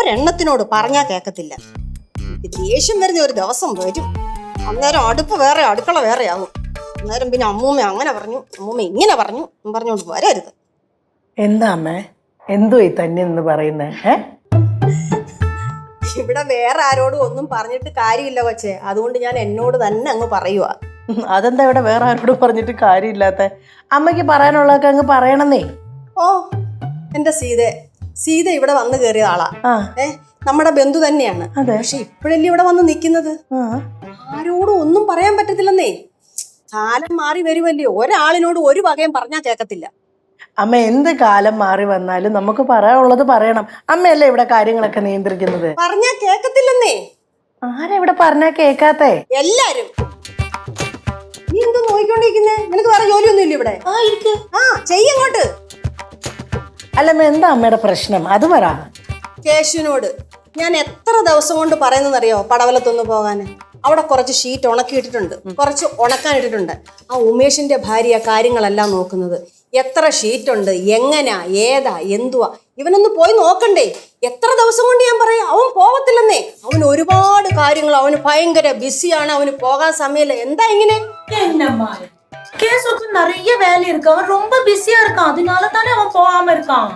ഒരെണ്ണത്തിനോട് പറഞ്ഞാ കേക്കത്തില്ല. ദേഷ്യം വരുന്ന ഒരു ദിവസം വരും. അന്നേരം അടുപ്പ് വേറെ അടുക്കള വേറെ ആവും. അന്നേരം പിന്നെ അമ്മൂമ്മ അങ്ങനെ പറഞ്ഞു, അമ്മൂമ്മ ഇങ്ങനെ പറഞ്ഞു പറഞ്ഞോണ്ട് വരരുത്. എന്താ അമ്മേ, എന്തോ ഈ തന്നെ എന്ന് പറയുന്നേ? ഇവിടെ വേറെ ആരോടും ഒന്നും പറഞ്ഞിട്ട് കാര്യമില്ല കൊച്ചേ. അതുകൊണ്ട് ഞാൻ എന്നോട് തന്നെ അങ്ങ് പറയുവാ. അതെന്താ ഇവിടെ വേറെ ആരോടും പറഞ്ഞിട്ട് കാര്യമില്ലാത്ത? അമ്മയ്ക്ക് പറയാനുള്ളതൊക്കെ അങ്ങ് പറയണമെന്നേ. ഓ, എന്റെ സീത ഇവിടെ വന്നു കയറിയ ആളാ. നമ്മുടെ ബന്ധു തന്നെയാണ്. പക്ഷെ ഇപ്പോഴല്ലേ ഇവിടെ വന്ന് നിക്കുന്നത്. ആരോടും ഒന്നും പറയാൻ പറ്റത്തില്ലെന്നേ. കാലം മാറി വരുമല്ലേ, ഒരാളിനോട് ഒരു വകയും പറഞ്ഞാ കേക്കത്തില്ല. അമ്മ എന്ത് കാലം മാറി വന്നാലും നമുക്ക് പറയാനുള്ളത് പറയണം. അമ്മയല്ലേ ഇവിടെ കാര്യങ്ങളൊക്കെ നിയന്ത്രിക്കുന്നത്. പറഞ്ഞാ കേക്കത്തില്ലെന്നേ. ആരാ ഇവിടെ പറഞ്ഞാ കേക്കാത്തേ? എല്ലാരും. നീ എന്തോ നോക്കിക്കൊണ്ടിരിക്കുന്നേ? നിനക്ക് വേറെ ജോലിയൊന്നും ഇല്ല ഇവിടെ? ചെയ്യങ്ങോട്ട്. അല്ലമ്മ, എന്താ അമ്മയുടെ പ്രശ്നം? അത് പറ. കേശുവിനോട് ഞാൻ എത്ര ദിവസം കൊണ്ട് പറയുന്നറിയോ പടവലത്തൊന്ന് പോകാന്. അവിടെ കുറച്ച് ഷീറ്റ് ഉണക്കിയിട്ടിട്ടുണ്ട്, കുറച്ച് ഉണക്കാനിട്ടിട്ടുണ്ട്. ആ ഉമേഷിന്റെ ഭാര്യ കാര്യങ്ങളെല്ലാം നോക്കുന്നത്. എത്ര ഷീറ്റ് ഉണ്ട്, എങ്ങനാ, ഏതാ, എന്തുവാ, ഇവനൊന്ന് പോയി നോക്കണ്ടേ? എത്ര ദിവസം കൊണ്ട് ഞാൻ പറയാം, അവൻ പോകത്തില്ലെന്നേ. അവന് ഒരുപാട് കാര്യങ്ങൾ, അവന് ഭയങ്കര ബിസിയാണ്, അവന് പോകാൻ സമയമില്ല. എന്താ ഇങ്ങനെ? நிறைய வேலை இருக்கு, அவன் ரொம்ப பிஸியா இருக்கான், அதனால தானே அவன் போகாம இருக்கான்.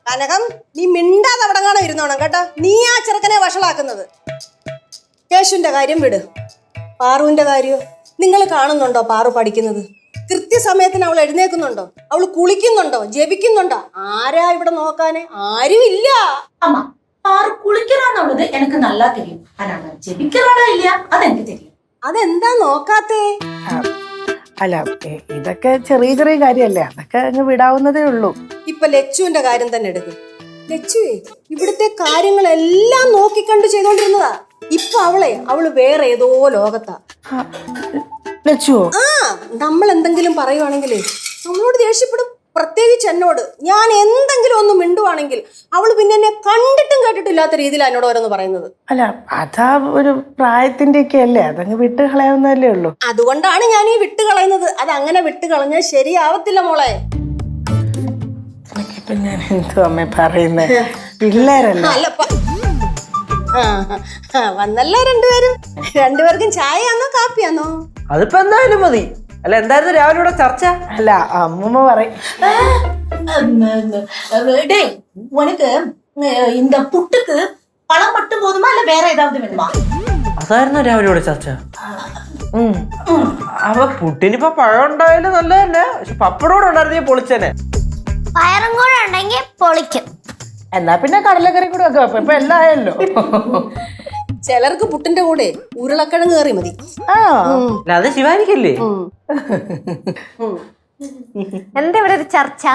കനകം, നീ മിണ്ടാതെ അവിടങ്ങാണോ ഇരുന്നോണം കേട്ടോ. നീ ആ ചെറുക്കനെ വഷളാക്കുന്നത്. കേശുവിന്റെ കാര്യം വിട്. പാറുവിന്റെ കാര്യോ? നിങ്ങൾ കാണുന്നുണ്ടോ പാറു പഠിക്കുന്നത്? കൃത്യസമയത്തിന് അവൾ എഴുന്നേക്കുന്നുണ്ടോ? അവൾ കുളിക്കുന്നുണ്ടോ? ജപിക്കുന്നുണ്ടോ? ആരാ ഇവിടെ നോക്കാന്? ആരും ഇല്ല. ஆமா, பாரு குளிக்கிறான்னு எனக்கு நல்லா தெரியும். ஆனா ஜெபிக்கிறாளா இல்லையா அது எனக்கு தெரியும். അതെന്താ നോക്കാത്തേ? അല്ല, ഇതൊക്കെ ചെറിയ ചെറിയ കാര്യല്ലേ, അതൊക്കെ അങ്ങ് വിടാവുന്നതേ ഉള്ളൂ. ഇപ്പൊ ലച്ചുവിന്റെ കാര്യം തന്നെ എടുക്കും. ലച്ചുവേ ഇവിടുത്തെ കാര്യങ്ങളെല്ലാം നോക്കിക്കണ്ട് ചെയ്തോണ്ടിരുന്നതാ. ഇപ്പൊ അവള് വേറെ ഏതോ ലോകത്താ. ലച്ചുവോ? നമ്മൾ എന്തെങ്കിലും പറയുവാണെങ്കിലേ നമ്മളോട് ദേഷ്യപ്പെടും. പ്രത്യേകിച്ച് എന്നോട്. ഞാൻ എന്തെങ്കിലും ഒന്ന് മിണ്ടുവാണെങ്കിൽ അവള് പിന്നെ എന്നെ കണ്ടിട്ടും കേട്ടിട്ടില്ലാത്ത രീതിയിൽ എന്നോട് ഓരോന്ന് പറയുന്നത്. അല്ല, അതാ ഒരു പ്രായത്തിന്റെ ഒക്കെ അല്ലേ, അതങ്ങ് വിട്ട് കളയാവുന്നതല്ലേ ഉള്ളൂ. അതുകൊണ്ടാണ് ഞാൻ ഈ വിട്ട് കളയുന്നത്. അത് അങ്ങനെ വിട്ട് കളഞ്ഞാൽ ശരിയാവത്തില്ല മോളെ. ഇപ്പൊ ഞാൻ എന്തോ അമ്മ പറയുന്നേ? പിള്ളേരല്ല. വന്നല്ലോ രണ്ടുപേർക്കും ചായയാന്നോ കാപ്പിയാന്നോ? അതിപ്പോ എന്തായാലും മതി. അല്ല, എന്തായിരുന്നു രാവിലെ ഇവിടെ ചർച്ച? അല്ല, അമ്മൂമ്മ പറയും உனக்கு இந்த புட்டுக்கு பழம் மட்டும் போதுமா இல்ல வேற ஏதாவது வேணுமா? അതായിരുന്നു രാവിലെ ഇവിടെ ചർച്ച. അപ്പൊ പുട്ടിനിപ്പോ പഴം ഉണ്ടായാലും നല്ല തന്നെ, പക്ഷെ പപ്പടോടെ ഉണ്ടായിരുന്നെങ്കിൽ പൊളിച്ചനെ. പയറും കൂടെ ഉണ്ടെങ്കിൽ പൊളിക്കും. എന്നാ പിന്നെ കടലക്കറി കൂടെ ഒക്കെ ഇപ്പൊ എല്ലാം ആയല്ലോ. ചിലർക്ക് പുട്ടിന്റെ കൂടെ ഉരുളക്കിഴങ്ങ് കറി മതി. അത് ശിവാനിക്കല്ലേ? എന്താ ഇവിടെ ഒരു ചർച്ച?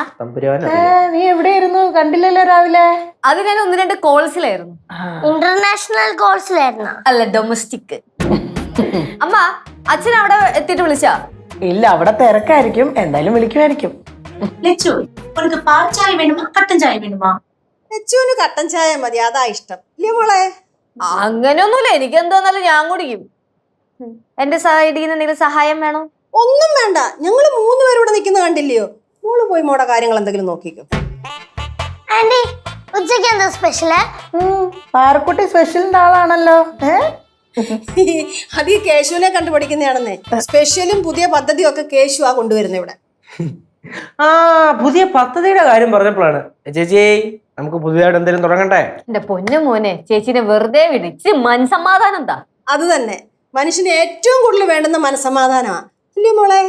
നീ എവിടെയായിരുന്നു? കണ്ടില്ലല്ലോ രാവിലെ. അത് ഞാൻ 1-2 കോൾസിലായിരുന്നു. ഇന്റർനാഷണൽ കോഴ്സിലായിരുന്നു. അല്ല, ഡൊമസ്റ്റിക്. അമ്മ, അച്ഛൻ അവിടെ എത്തിയിട്ട് വിളിച്ചാ? ഇല്ല, അവിടെ തിരക്കായിരിക്കും, എന്തായാലും വിളിക്കുമായിരിക്കും. லெச்சு, உனக்கு பால் சாய் வேணுமா கட்டன் சாய் வேணுமா? ലച്ചുവിന് കട്ടൻ ചായ മതി, അതാ ഇഷ്ടം. ഇല്ലേ മോളെ? അങ്ങനെയൊന്നുമില്ല, എനിക്ക് എന്താന്നാലും ഞാൻ കുടിക്കും. എന്റെ സൈഡിൽ നിന്ന് എന്തെങ്കിലും സഹായം വേണോ? ഒന്നും വേണ്ട, ഞങ്ങള് 3 പേരും ഇവിടെ നിൽക്കുന്ന കണ്ടില്ലയോ? മോള് പോയി മോടെ കാര്യങ്ങൾ എന്തെങ്കിലും നോക്കിക്കോ. ആന്റി, ഉച്ചയ്ക്ക് എന്താ സ്പെഷ്യല്? പാറക്കുട്ടി സ്പെഷ്യലിന്റെ ആളാണല്ലോ. അത് ഈ കേശുവിനെ കണ്ടുപിടിക്കുന്നതാണെന്നേ. സ്പെഷ്യലും പുതിയ പദ്ധതിയും ഒക്കെ കേശു ആ കൊണ്ടുവരുന്നത് ഇവിടെ. പുതിയ പദ്ധതിയുടെ കാര്യം പറഞ്ഞപ്പോഴാണ്, ചേച്ചി നമുക്ക് പുതിയതായിട്ട് എന്തെങ്കിലും തുടങ്ങണ്ടേ? എന്റെ പൊന്നു മോനെ, ചേച്ചിനെ വെറുതെ വിടിച്ച് മനസമാധാനം എന്താ? അത് തന്നെ, മനുഷ്യന് ഏറ്റവും കൂടുതൽ വേണ്ടുന്ന മനസമാധാനമാ. ഇല്ലേ മോളെ?